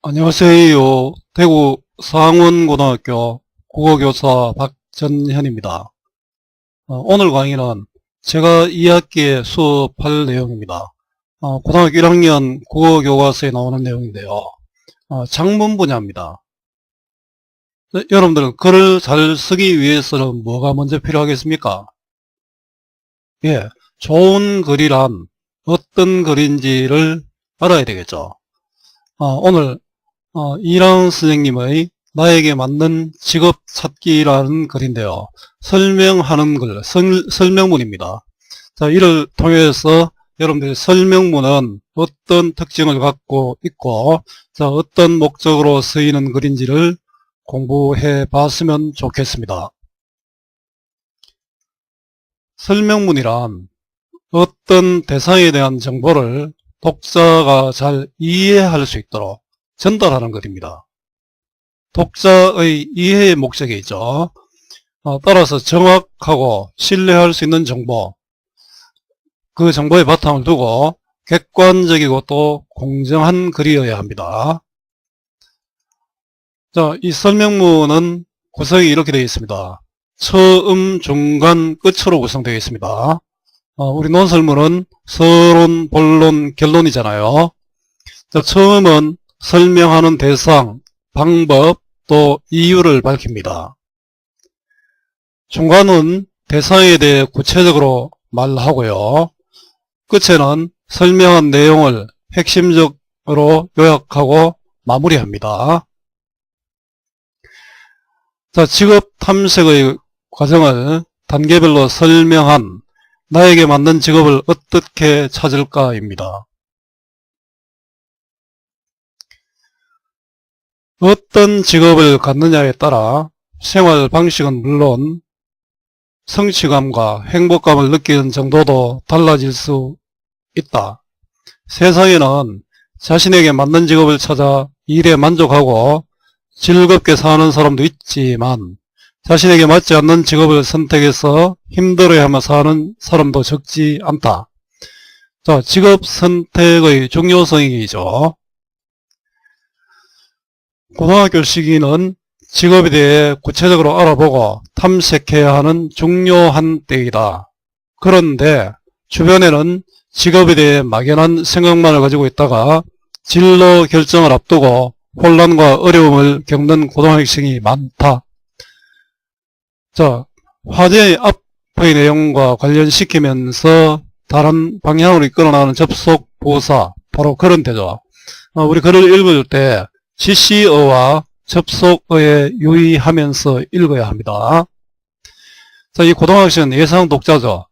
안녕하세요. 대구 상원고등학교 국어교사 박전현입니다. 오늘 강의는 제가 2학기에 수업할 내용입니다. 고등학교 1학년 국어교과서에 나오는 내용인데요. 작문 분야입니다. 여러분들 글을 잘 쓰기 위해서는 뭐가 먼저 필요하겠습니까? 예, 좋은 글이란 어떤 글인지를 알아야 되겠죠. 오늘 이랑 선생님의 나에게 맞는 직업 찾기라는 글인데요. 설명하는 글, 설명문입니다. 자, 이를 통해서 여러분들이 설명문은 어떤 특징을 갖고 있고, 자, 어떤 목적으로 쓰이는 글인지를 공부해 봤으면 좋겠습니다. 설명문이란 어떤 대상에 대한 정보를 독자가 잘 이해할 수 있도록 전달하는 것입니다. 독자의 이해의 목적이 있죠. 따라서 정확하고 신뢰할 수 있는 정보, 그 정보의 바탕을 두고 객관적이고 또 공정한 글이어야 합니다. 자, 이 설명문은 구성이 이렇게 되어 있습니다. 처음, 중간, 끝으로 구성되어 있습니다. 우리 논설문은 서론, 본론, 결론이잖아요. 자, 처음은 설명하는 대상, 방법, 또 이유를 밝힙니다. 중간은 대상에 대해 구체적으로 말하고요. 끝에는 설명한 내용을 핵심적으로 요약하고 마무리합니다. 자, 직업 탐색의 과정을 단계별로 설명한 나에게 맞는 직업을 어떻게 찾을까입니다. 어떤 직업을 갖느냐에 따라 생활 방식은 물론 성취감과 행복감을 느끼는 정도도 달라질 수 있다. 세상에는 자신에게 맞는 직업을 찾아 일에 만족하고 즐겁게 사는 사람도 있지만 자신에게 맞지 않는 직업을 선택해서 힘들어하며 사는 사람도 적지 않다. 자, 직업 선택의 중요성이죠. 고등학교 시기는 직업에 대해 구체적으로 알아보고 탐색해야 하는 중요한 때이다. 그런데 주변에는 직업에 대해 막연한 생각만을 가지고 있다가 진로 결정을 앞두고 혼란과 어려움을 겪는 고등학생이 많다. 자, 화제의 앞의 내용과 관련시키면서 다른 방향으로 이끌어나가는 접속 부사, 바로 그런 데죠. 우리 글을 읽을 때 지시어와 접속어에 유의하면서 읽어야 합니다. 자, 이 고등학생은 예상 독자죠.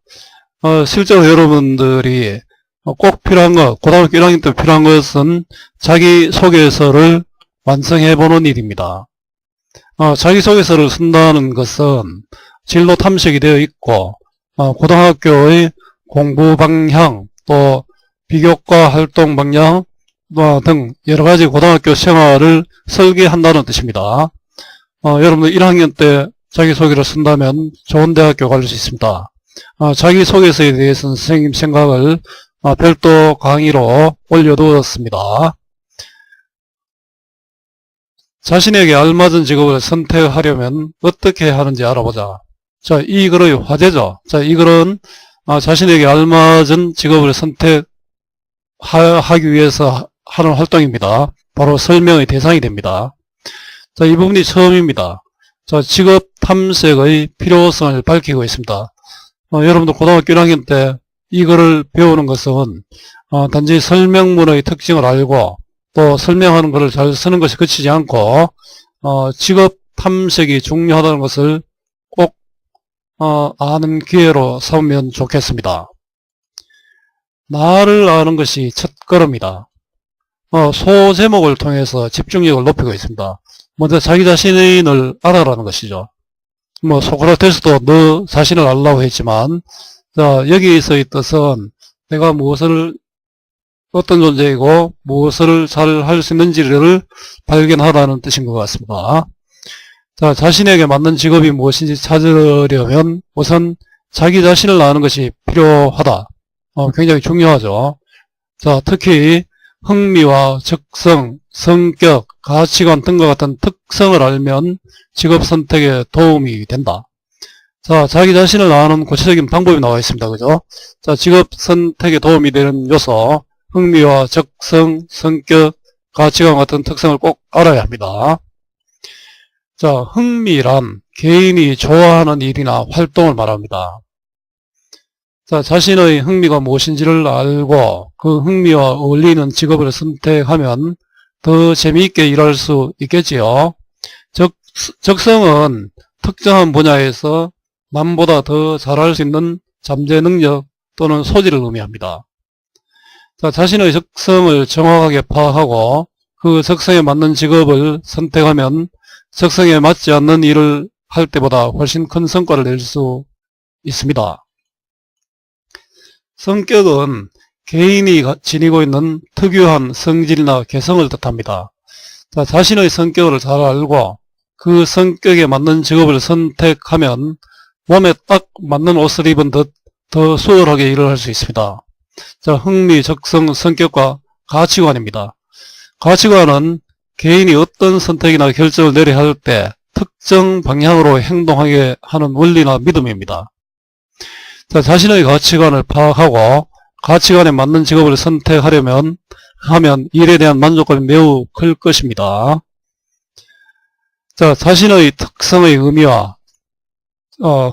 실제로 여러분들이 꼭 필요한 것, 고등학교 1학년 때 필요한 것은 자기소개서를 완성해 보는 일입니다. 자기소개서를 쓴다는 것은 진로 탐색이 되어 있고, 고등학교의 공부 방향, 또 비교과 활동 방향 등 여러가지 고등학교 생활을 설계한다는 뜻입니다. 여러분들 1학년 때 자기소개를 쓴다면 좋은 대학교 갈 수 있습니다. 자기소개서에 대해서는 선생님 생각을 별도 강의로 올려두었습니다. 자신에게 알맞은 직업을 선택하려면 어떻게 하는지 알아보자. 자, 이 글의 화제죠. 자, 이 글은 자신에게 알맞은 직업을 선택하기 위해서 하는 활동입니다. 바로 설명의 대상이 됩니다. 자, 이 부분이 처음입니다. 자, 직업 탐색의 필요성을 밝히고 있습니다. 여러분들 고등학교 1학년 때 이거를 배우는 것은 단지 설명문의 특징을 알고 또 설명하는 것을 잘 쓰는 것이 그치지 않고 직업 탐색이 중요하다는 것을 꼭 아는 기회로 삼으면 좋겠습니다. 나를 아는 것이 첫걸음이다. 소제목을 통해서 집중력을 높이고 있습니다. 먼저 자기 자신을 알아라는 것이죠. 소크라테스도 너 자신을 알라고 했지만, 자, 여기에서의 뜻은 내가 어떤 존재이고 무엇을 잘 할 수 있는지를 발견하라는 뜻인 것 같습니다. 자, 자신에게 맞는 직업이 무엇인지 찾으려면 우선 자기 자신을 아는 것이 필요하다. 굉장히 중요하죠. 자, 특히 흥미와 적성, 성격, 가치관 등과 같은 특성을 알면 직업 선택에 도움이 된다. 자, 자기 자신을 아는 구체적인 방법이 나와 있습니다. 그죠? 자, 직업 선택에 도움이 되는 요소, 흥미와 적성, 성격, 가치관 같은 특성을 꼭 알아야 합니다. 자, 흥미란 개인이 좋아하는 일이나 활동을 말합니다. 자, 자신의 흥미가 무엇인지를 알고 그 흥미와 어울리는 직업을 선택하면 더 재미있게 일할 수 있겠지요. 적성은 특정한 분야에서 남보다 더 잘할 수 있는 잠재 능력 또는 소질을 의미합니다. 자, 자신의 적성을 정확하게 파악하고 그 적성에 맞는 직업을 선택하면 적성에 맞지 않는 일을 할 때보다 훨씬 큰 성과를 낼 수 있습니다. 성격은 개인이 지니고 있는 특유한 성질이나 개성을 뜻합니다. 자, 자신의 성격을 잘 알고 그 성격에 맞는 직업을 선택하면 몸에 딱 맞는 옷을 입은 듯 더 수월하게 일을 할 수 있습니다. 자, 흥미, 적성, 성격과 가치관입니다. 가치관은 개인이 어떤 선택이나 결정을 내려야 할 때 특정 방향으로 행동하게 하는 원리나 믿음입니다. 자, 자신의 가치관을 파악하고 가치관에 맞는 직업을 선택하려면 일에 대한 만족감이 매우 클 것입니다. 자, 자신의 특성의 의미와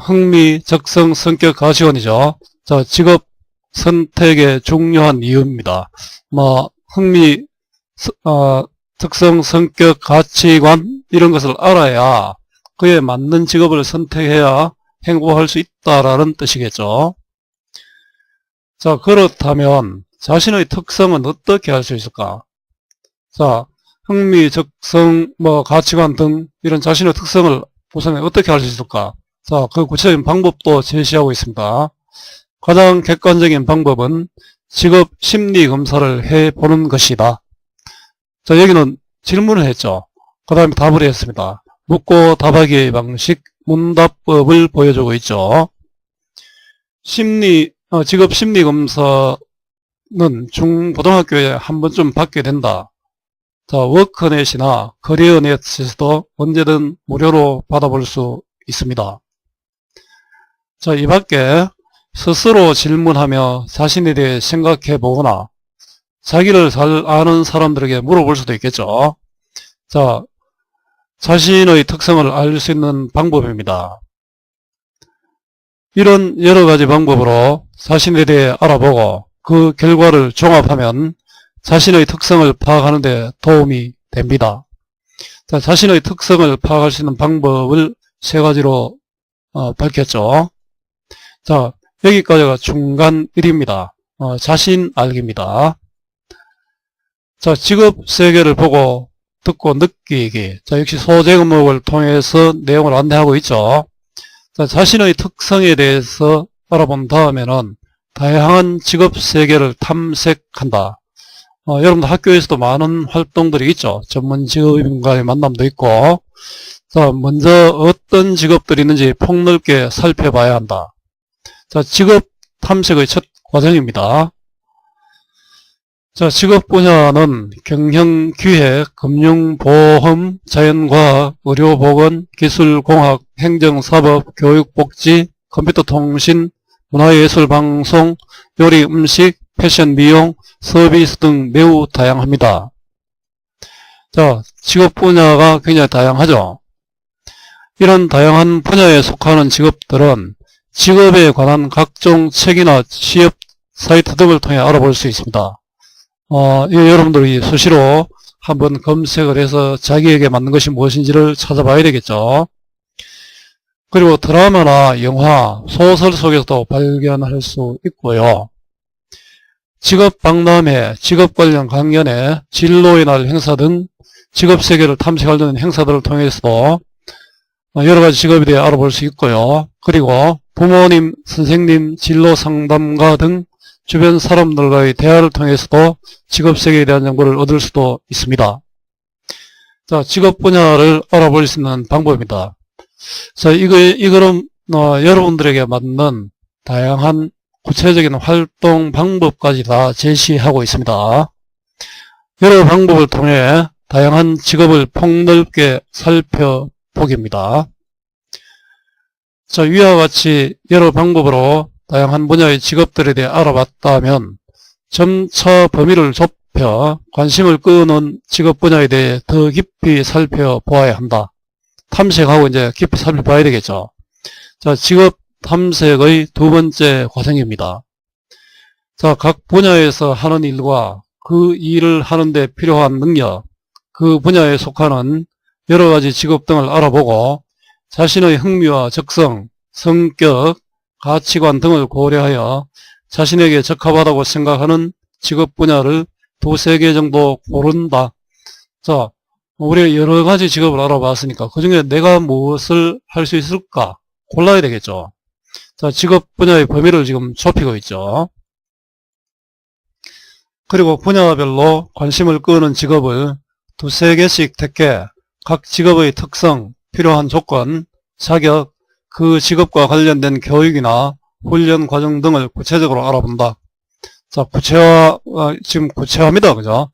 흥미, 적성, 성격, 가치관이죠. 자, 직업 선택의 중요한 이유입니다. 흥미, 특성, 성격, 가치관 이런 것을 알아야 그에 맞는 직업을 선택해야 행복할 수 있다라는 뜻이겠죠. 자, 그렇다면 자신의 특성은 어떻게 알 수 있을까? 자, 흥미, 적성, 가치관 등 이런 자신의 특성을 우선 어떻게 알 수 있을까? 자, 그 구체적인 방법도 제시하고 있습니다. 가장 객관적인 방법은 직업 심리 검사를 해보는 것이다. 자, 여기는 질문을 했죠. 그 다음에 답을 했습니다. 묻고 답하기의 방식, 문답법을 보여주고 있죠. 직업 심리 검사는 중고등학교에 한 번쯤 받게 된다. 자, 워크넷이나 커리어넷에서도 언제든 무료로 받아볼 수 있습니다. 자, 이 밖에 스스로 질문하며 자신에 대해 생각해 보거나 자기를 잘 아는 사람들에게 물어볼 수도 있겠죠. 자, 자신의 특성을 알 수 있는 방법입니다. 이런 여러 가지 방법으로 자신에 대해 알아보고 그 결과를 종합하면 자신의 특성을 파악하는 데 도움이 됩니다. 자, 자신의 특성을 파악할 수 있는 방법을 세 가지로 밝혔죠. 자, 여기까지가 중간 1입니다. 자신 알기입니다. 자, 직업 세계를 보고 듣고 느끼기. 자, 역시 소재 과목을 통해서 내용을 안내하고 있죠. 자, 자신의 특성에 대해서 알아본 다음에는 다양한 직업 세계를 탐색한다. 여러분들 학교에서도 많은 활동들이 있죠. 전문 직업인과의 만남도 있고. 자, 먼저 어떤 직업들이 있는지 폭넓게 살펴봐야 한다. 자, 직업 탐색의 첫 과정입니다. 자, 직업 분야는 경영, 기획, 금융, 보험, 자연과학, 의료보건, 기술공학, 행정사법, 교육복지, 컴퓨터통신, 문화예술방송, 요리, 음식, 패션, 미용, 서비스 등 매우 다양합니다. 자, 직업 분야가 굉장히 다양하죠. 이런 다양한 분야에 속하는 직업들은 직업에 관한 각종 책이나 취업 사이트 등을 통해 알아볼 수 있습니다. 여러분들이 수시로 한번 검색을 해서 자기에게 맞는 것이 무엇인지를 찾아봐야 되겠죠. 그리고 드라마나 영화, 소설 속에서도 발견할 수 있고요. 직업 박람회, 직업 관련 강연회, 진로의 날 행사 등 직업 세계를 탐색하려는 행사들을 통해서도 여러 가지 직업에 대해 알아볼 수 있고요. 그리고 부모님, 선생님, 진로 상담가 등 주변 사람들과의 대화를 통해서도 직업 세계에 대한 정보를 얻을 수도 있습니다. 자, 직업 분야를 알아볼 수 있는 방법입니다. 자, 이거는 여러분들에게 맞는 다양한 구체적인 활동 방법까지 다 제시하고 있습니다. 여러 방법을 통해 다양한 직업을 폭넓게 살펴보기입니다. 자, 위와 같이 여러 방법으로 다양한 분야의 직업들에 대해 알아봤다면 점차 범위를 좁혀 관심을 끄는 직업 분야에 대해 더 깊이 살펴보아야 한다. 탐색하고 이제 깊이 살펴봐야 되겠죠. 자, 직업 탐색의 두 번째 과정입니다. 자, 각 분야에서 하는 일과 그 일을 하는데 필요한 능력, 그 분야에 속하는 여러 가지 직업 등을 알아보고 자신의 흥미와 적성, 성격, 가치관 등을 고려하여 자신에게 적합하다고 생각하는 직업 분야를 두세 개 정도 고른다. 자, 우리가 여러 가지 직업을 알아봤으니까 그 중에 내가 무엇을 할 수 있을까 골라야 되겠죠. 자, 직업 분야의 범위를 지금 좁히고 있죠. 그리고 분야별로 관심을 끄는 직업을 두세 개씩 택해 각 직업의 특성, 필요한 조건, 자격, 그 직업과 관련된 교육이나 훈련 과정 등을 구체적으로 알아본다. 자, 지금 구체화입니다. 그죠?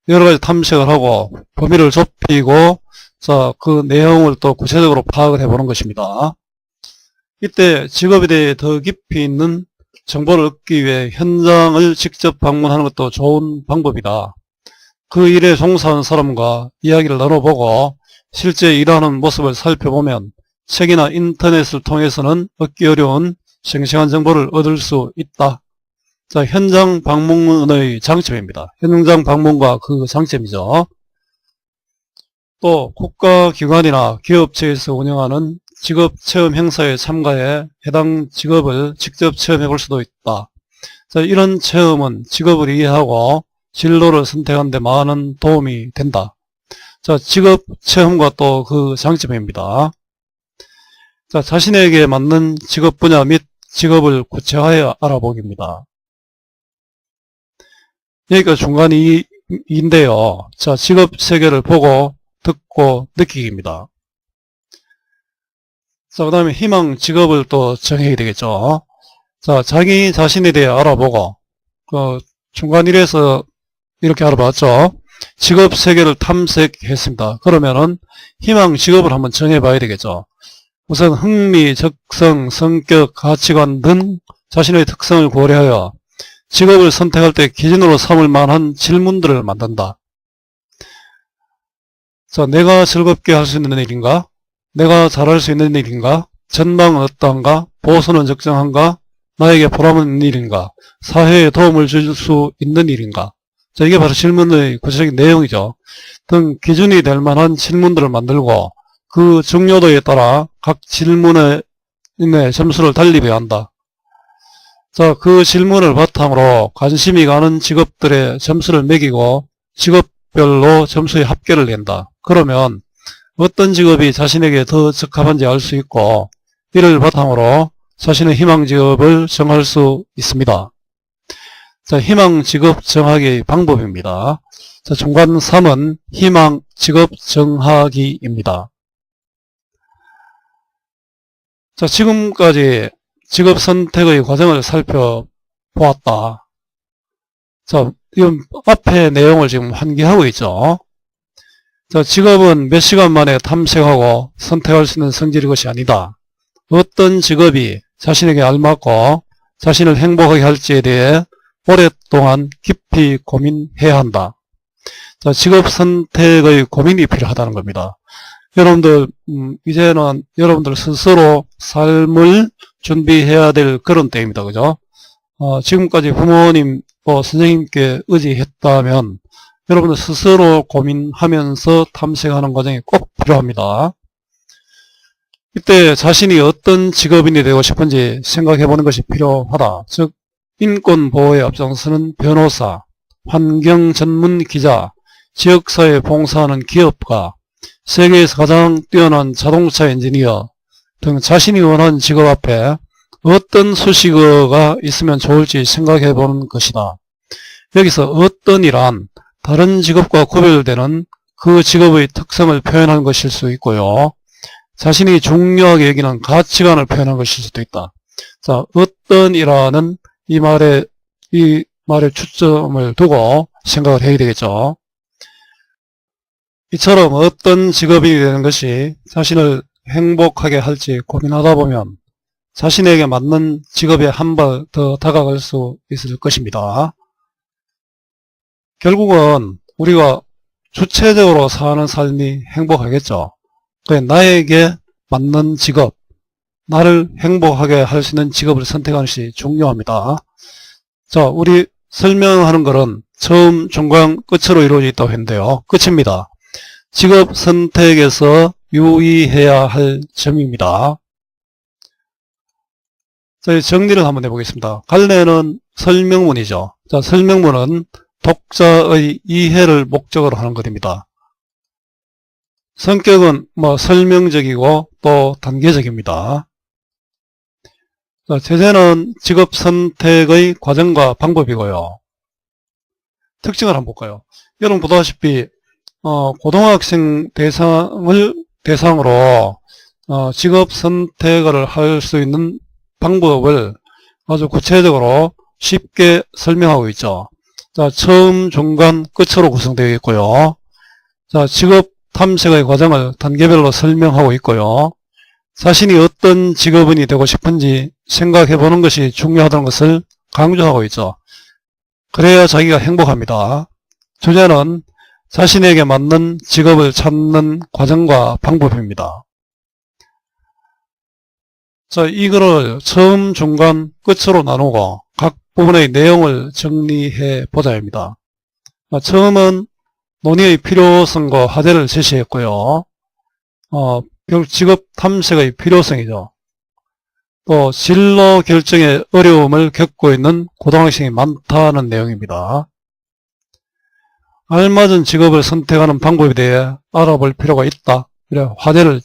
여러 가지 탐색을 하고 범위를 좁히고, 자, 그 내용을 또 구체적으로 파악을 해보는 것입니다. 이때 직업에 대해 더 깊이 있는 정보를 얻기 위해 현장을 직접 방문하는 것도 좋은 방법이다. 그 일에 종사하는 사람과 이야기를 나눠보고 실제 일하는 모습을 살펴보면 책이나 인터넷을 통해서는 얻기 어려운 생생한 정보를 얻을 수 있다. 자, 현장 방문의 장점입니다. 현장 방문과 그 장점이죠. 또 국가기관이나 기업체에서 운영하는 직업체험 행사에 참가해 해당 직업을 직접 체험해 볼 수도 있다. 자, 이런 체험은 직업을 이해하고 진로를 선택하는 데 많은 도움이 된다. 자, 직업 체험과 또 그 장점입니다. 자, 자신에게 맞는 직업 분야 및 직업을 구체화해 알아보기입니다. 여기가 중간 이인데요. 자, 직업 세계를 보고 듣고 느끼기입니다. 자, 그 다음에 희망 직업을 또 정해야 되겠죠. 자, 자기 자신에 대해 알아보고, 중간 1에서 이렇게 알아봤죠. 직업 세계를 탐색했습니다. 그러면은 희망 직업을 한번 정해봐야 되겠죠. 우선 흥미, 적성, 성격, 가치관 등 자신의 특성을 고려하여 직업을 선택할 때 기준으로 삼을 만한 질문들을 만든다. 자, 내가 즐겁게 할 수 있는 일인가? 내가 잘할 수 있는 일인가? 전망은 어떠한가? 보수는 적정한가? 나에게 보람있는 일인가? 사회에 도움을 줄 수 있는 일인가? 자, 이게 바로 질문의 구체적인 내용이죠. 등 기준이 될 만한 질문들을 만들고 그 중요도에 따라 각 질문에 점수를 달리해야 한다. 자, 그 질문을 바탕으로 관심이 가는 직업들의 점수를 매기고 직업별로 점수의 합계를 낸다. 그러면 어떤 직업이 자신에게 더 적합한지 알 수 있고 이를 바탕으로 자신의 희망 직업을 정할 수 있습니다. 자, 희망 직업 정하기의 방법입니다. 자, 중간 3은 희망 직업 정하기입니다. 자, 지금까지 직업 선택의 과정을 살펴보았다. 자, 지금 앞에 내용을 지금 환기하고 있죠. 자, 직업은 몇 시간 만에 탐색하고 선택할 수 있는 성질의 것이 아니다. 어떤 직업이 자신에게 알맞고 자신을 행복하게 할지에 대해 오랫동안 깊이 고민해야 한다. 자, 직업 선택의 고민이 필요하다는 겁니다. 여러분들 이제는 여러분들 스스로 삶을 준비해야 될 그런 때입니다. 그죠? 지금까지 부모님 선생님께 의지했다면 여러분들 스스로 고민하면서 탐색하는 과정이 꼭 필요합니다. 이때 자신이 어떤 직업인이 되고 싶은지 생각해보는 것이 필요하다. 즉 인권보호에 앞장서는 변호사, 환경 전문 기자, 지역사회에 봉사하는 기업가, 세계에서 가장 뛰어난 자동차 엔지니어 등 자신이 원하는 직업 앞에 어떤 수식어가 있으면 좋을지 생각해보는 것이다. 여기서 어떤 이란 다른 직업과 구별되는 그 직업의 특성을 표현하는 것일 수 있고요. 자신이 중요하게 여기는 가치관을 표현하는 것일 수도 있다. 자, 어떤 이라는 이 말에 초점을 두고 생각을 해야 되겠죠. 이처럼 어떤 직업이 되는 것이 자신을 행복하게 할지 고민하다 보면 자신에게 맞는 직업에 한 발 더 다가갈 수 있을 것입니다. 결국은 우리가 주체적으로 사는 삶이 행복하겠죠. 나에게 맞는 직업, 나를 행복하게 할 수 있는 직업을 선택하는 것이 중요합니다. 자, 우리 설명하는 것은 처음, 중간, 끝으로 이루어져 있다고 했는데요. 끝입니다. 직업 선택에서 유의해야 할 점입니다. 자, 정리를 한번 해보겠습니다. 갈래는 설명문이죠. 자, 설명문은 독자의 이해를 목적으로 하는 것입니다. 성격은 설명적이고 또 단계적입니다. 자, 제재는 직업 선택의 과정과 방법이고요. 특징을 한번 볼까요? 여러분 보다시피 고등학생 대상으로 직업 선택을 할 수 있는 방법을 아주 구체적으로 쉽게 설명하고 있죠. 자, 처음, 중간, 끝으로 구성되어 있고요. 자, 직업 탐색의 과정을 단계별로 설명하고 있고요. 자신이 어떤 직업인이 되고 싶은지 생각해 보는 것이 중요하다는 것을 강조하고 있죠. 그래야 자기가 행복합니다. 주제는 자신에게 맞는 직업을 찾는 과정과 방법입니다. 자, 이거를 처음, 중간, 끝으로 나누고 각 부분의 내용을 정리해 보자 합니다. 처음은 논의의 필요성과 화제를 제시했고요. 결국 직업 탐색의 필요성이죠. 또 진로 결정의 어려움을 겪고 있는 고등학생이 많다는 내용입니다. 알맞은 직업을 선택하는 방법에 대해 알아볼 필요가 있다. 이런 화제를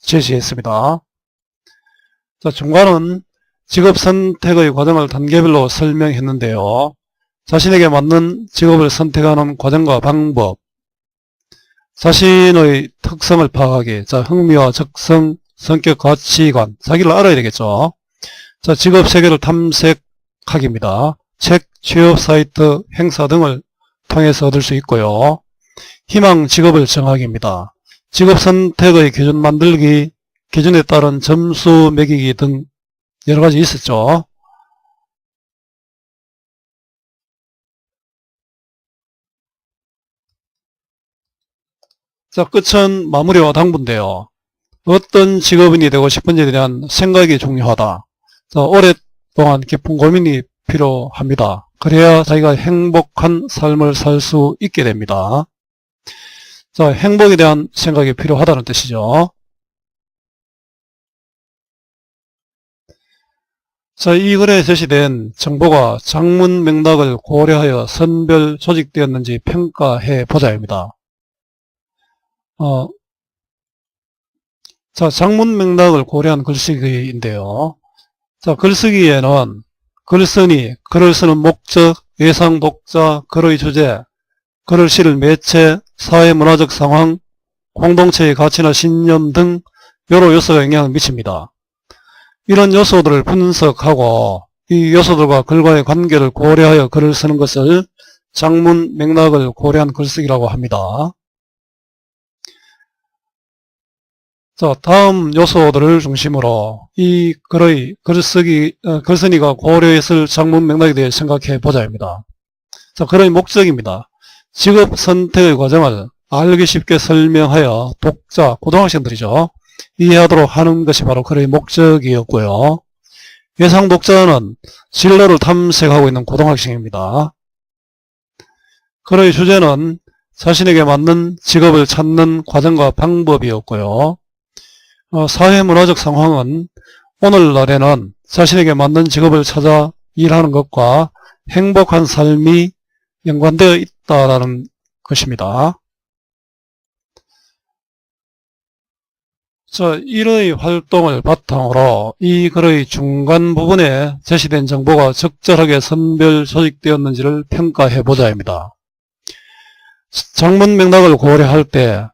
제시했습니다. 자, 중간은 직업 선택의 과정을 단계별로 설명했는데요. 자신에게 맞는 직업을 선택하는 과정과 방법, 자신의 특성을 파악하기, 자, 흥미와 적성, 성격, 가치관, 자기를 알아야 되겠죠. 자, 직업 세계를 탐색하기입니다. 책, 취업 사이트, 행사 등을 통해서 얻을 수 있고요. 희망 직업을 정하기입니다. 직업 선택의 기준 만들기, 기준에 따른 점수 매기기 등 여러 가지 있었죠. 자, 끝은 마무리와 당부인데요. 어떤 직업인이 되고 싶은지에 대한 생각이 중요하다. 자, 오랫동안 깊은 고민이 필요합니다. 그래야 자기가 행복한 삶을 살 수 있게 됩니다. 자, 행복에 대한 생각이 필요하다는 뜻이죠. 자, 이 글에 제시된 정보가 장문 맥락을 고려하여 선별 조직되었는지 평가해 보자 합니다. 자, 장문 맥락을 고려한 글쓰기인데요. 자, 글쓰기에는 글쓴이, 글을 쓰는 목적, 예상 독자, 글의 주제, 글을 실을 매체, 사회문화적 상황, 공동체의 가치나 신념 등 여러 요소가 영향을 미칩니다. 이런 요소들을 분석하고 이 요소들과 글과의 관계를 고려하여 글을 쓰는 것을 장문 맥락을 고려한 글쓰기라고 합니다. 자, 다음 요소들을 중심으로 이 글의 글쓴이가 고려했을 장문 맥락에 대해 생각해 보자 합니다. 자, 글의 목적입니다. 직업 선택의 과정을 알기 쉽게 설명하여 독자, 고등학생들이죠. 이해하도록 하는 것이 바로 글의 목적이었고요. 예상 독자는 진로를 탐색하고 있는 고등학생입니다. 글의 주제는 자신에게 맞는 직업을 찾는 과정과 방법이었고요. 사회문화적 상황은 오늘날에는 자신에게 맞는 직업을 찾아 일하는 것과 행복한 삶이 연관되어 있다는 것입니다. 자, 이의 활동을 바탕으로 이 글의 중간 부분에 제시된 정보가 적절하게 선별 조직되었는지를 평가해 보자 합니다. 장문 맥락을 고려할 때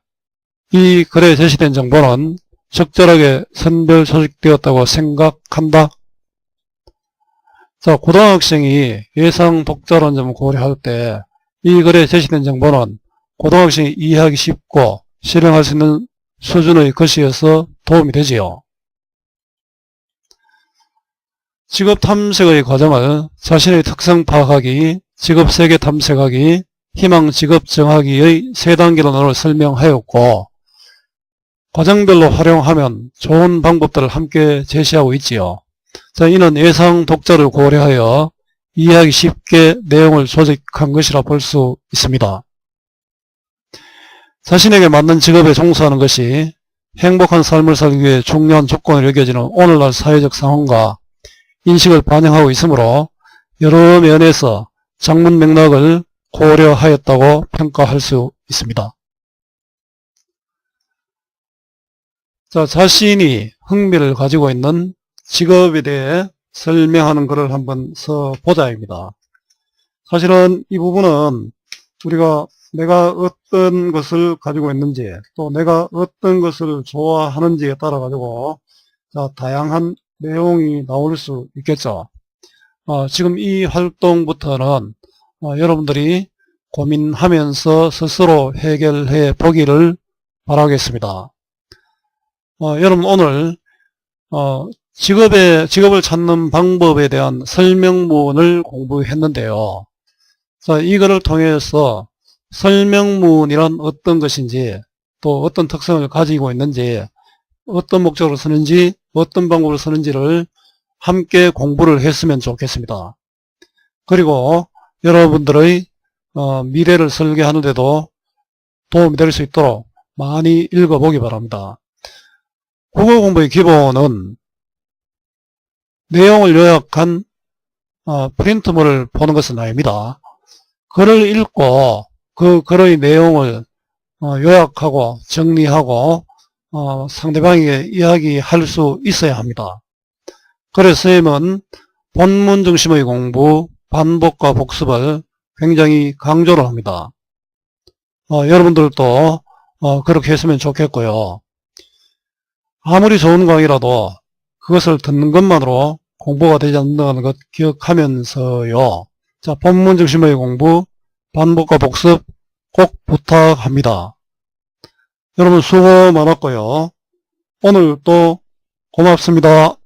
이 글에 제시된 정보는 적절하게 선별 조직되었다고 생각한다. 자, 고등학생이 예상 독자라는 점을 고려할 때 이 글에 제시된 정보는 고등학생이 이해하기 쉽고 실행할 수 있는 수준의 글씨여서 도움이 되지요. 직업 탐색의 과정을 자신의 특성 파악하기, 직업 세계 탐색하기, 희망 직업 정하기의 3단계론으로 설명하였고, 과정별로 활용하면 좋은 방법들을 함께 제시하고 있지요. 자, 이는 예상 독자를 고려하여 이해하기 쉽게 내용을 조직한 것이라 볼 수 있습니다. 자신에게 맞는 직업에 종사하는 것이 행복한 삶을 살기 위해 중요한 조건으로 여겨지는 오늘날 사회적 상황과 인식을 반영하고 있으므로 여러 면에서 장문 맥락을 고려하였다고 평가할 수 있습니다. 자, 자신이 흥미를 가지고 있는 직업에 대해 설명하는 글을 한번 써보자입니다. 사실은 이 부분은 우리가 내가 어떤 것을 가지고 있는지 또 내가 어떤 것을 좋아하는지에 따라 가지고 다양한 내용이 나올 수 있겠죠. 지금 이 활동부터는 여러분들이 고민하면서 스스로 해결해 보기를 바라겠습니다. 여러분 오늘 직업을 찾는 방법에 대한 설명문을 공부했는데요. 자, 이거를 통해서 설명문이란 어떤 것인지 또 어떤 특성을 가지고 있는지 어떤 목적으로 쓰는지 어떤 방법으로 쓰는지를 함께 공부를 했으면 좋겠습니다. 그리고 여러분들의 미래를 설계하는 데도 도움이 될 수 있도록 많이 읽어보기 바랍니다. 국어 공부의 기본은 내용을 요약한 프린트물을 보는 것은 아닙니다. 글을 읽고 그 글의 내용을 요약하고 정리하고 상대방에게 이야기할 수 있어야 합니다. 그래서 선생님은 본문 중심의 공부, 반복과 복습을 굉장히 강조를 합니다. 여러분들도 그렇게 했으면 좋겠고요. 아무리 좋은 강의라도 그것을 듣는 것만으로 공부가 되지 않는다는 것 기억하면서요. 자, 본문 중심의 공부, 반복과 복습 꼭 부탁합니다. 여러분 수고 많았고요. 오늘 또 고맙습니다.